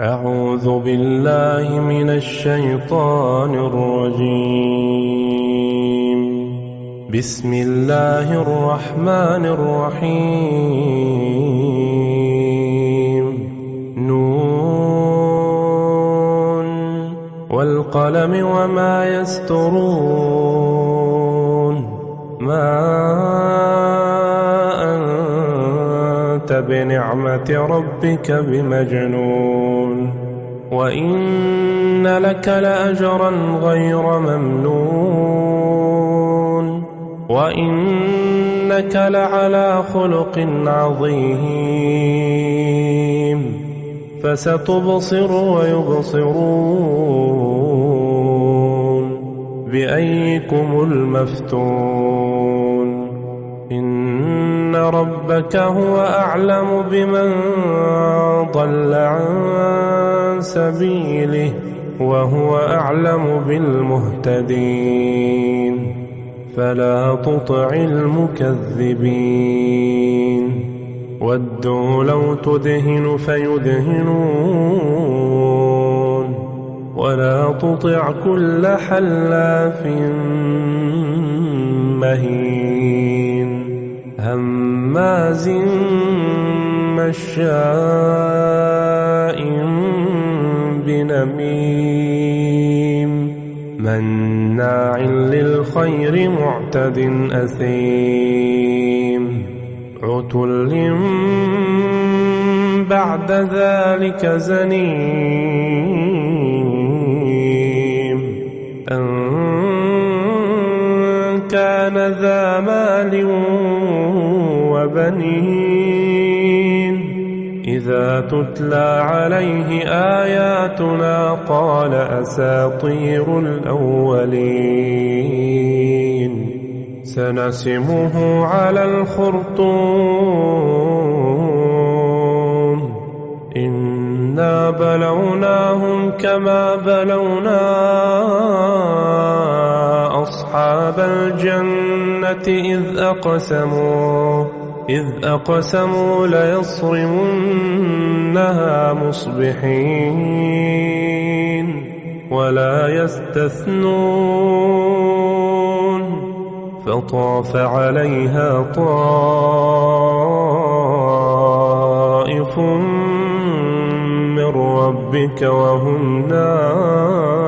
أعوذ بالله من الشيطان الرجيم. بسم الله الرحمن الرحيم. نون والقلم وما يسطرون. ما أنت بنعمة ربك بمجنون. وإن لك لأجرا غير ممنون. وإنك لعلى خلق عظيم. فستبصر ويبصرون بأيكم المفتون. إن ربك هو أعلم بمن ضل عن سبيله وهو أعلم بالمهتدين. فلا تطع المكذبين. ودوا لو تدهن فيدهنون. ولا تطع كل حلاف مهين هماز مشاء بنميم مناع للخير معتد أثيم عتل بعد ذلك زنيم أن كان ذا مال وبنين. إذا تتلى عليه آياتنا قال أساطير الأولين. سنسمه على الخرطوم. إنا بلوناهم كما بلونا أصحاب الجنة إذ أقسموا ليصرمنها مصبحين ولا يستثنون. فطاف عليها طائف من ربك وهم نائمون.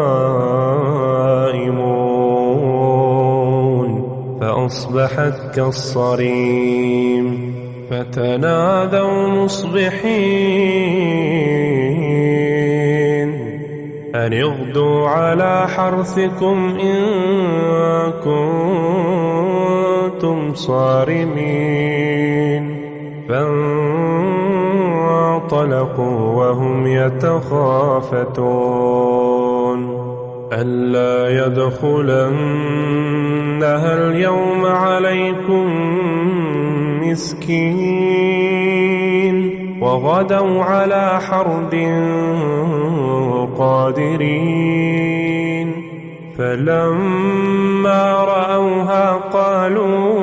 فأصبحت كالصريم. فتنادوا مصبحين أن اغدوا على حرثكم إن كنتم صارمين. فانطلقوا وهم يتخافتون ألا يدخلنها اليوم عليكم مسكين. وغدوا على حرد قادرين. فلما رأوها قالوا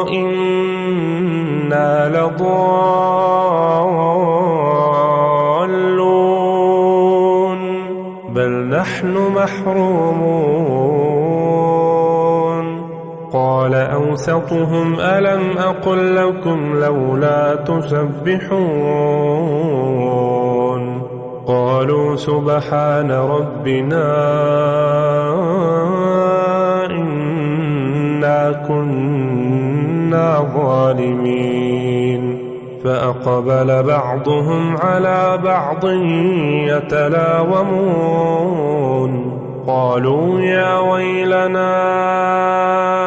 إنا لضالون بل نحن محرومون. قال أوسطهم ألم أقل لكم لولا تسبحون. قالوا سبحان ربنا إنا كنا ظالمين. فأقبل بعضهم على بعض يتلاومون. قالوا يا ويلنا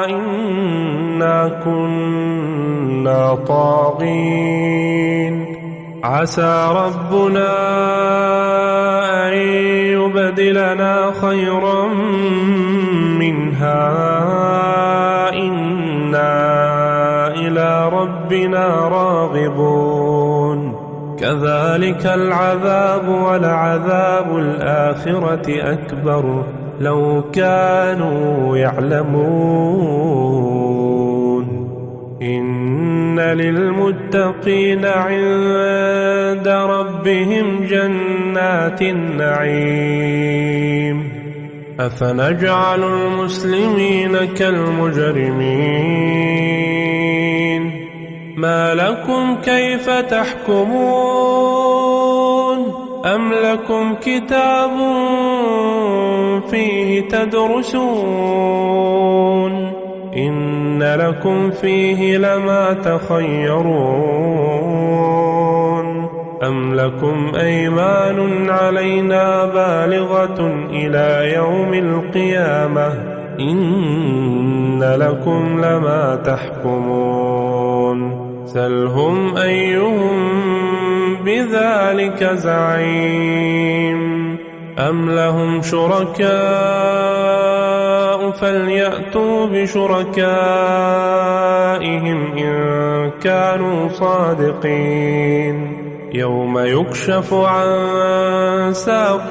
إنا كنا طاغين. عسى ربنا أن يبدلنا خيرا منها إنا إلى ربنا راغبون. كذلك العذاب ولعذاب الآخرة أكبر لو كانوا يعلمون. إن إن للمتقين عند ربهم جنات النعيم أفنجعل المسلمين كالمجرمين ما لكم كيف تحكمون أم لكم كتاب فيه تدرسون إن لكم فيه لما تخيرون أم لكم أيمان علينا بالغة إلى يوم القيامة إن لكم لما تحكمون سلهم أيهم بذلك زعيم أم لهم شركاء فليأتوا بشركائهم إن كانوا صادقين يوم يكشف عن ساق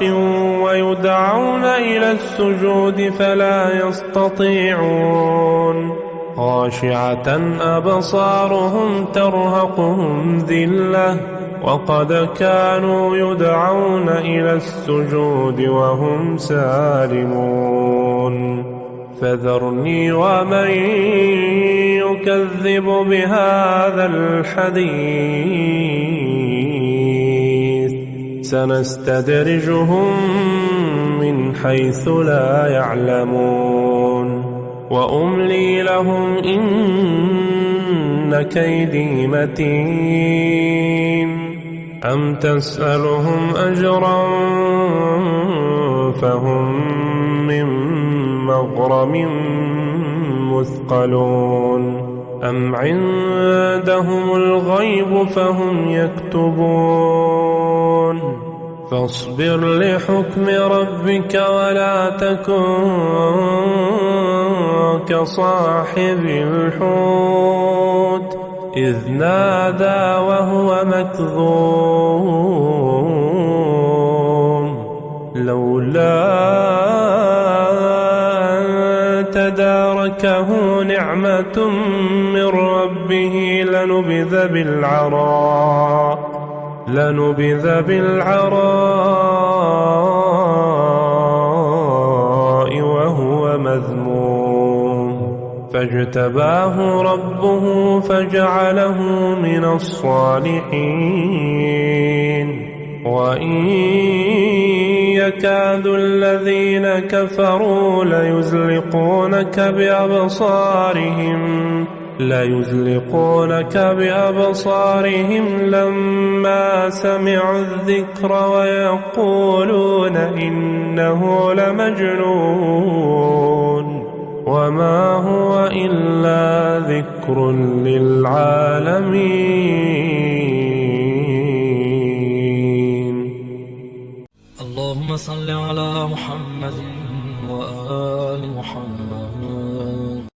ويدعون إلى السجود فلا يستطيعون خاشعة أبصارهم ترهقهم ذلة وقد كانوا يدعون إلى السجود وهم سالمون فذرني ومن يكذب بهذا الحديث سنستدرجهم من حيث لا يعلمون وأملي لهم إن كيدي متين أم تسألهم أجرا فهم من مغرم مثقلون أم عندهم الغيب فهم يكتبون فاصبر لحكم ربك ولا تكن كصاحب الحوت إذ نادى وهو مكظوم لولا أن تداركه نعمة من ربه لنبذ بالعراء وهو مذموم فاجتباه ربه فجعله من الصالحين وإن يكاد الذين كفروا ليزلقونك بأبصارهم لما سمعوا الذكر ويقولون إنه لمجنون وما هو إلا ذكر للعالمين. اللهم صل على محمد وآل محمد.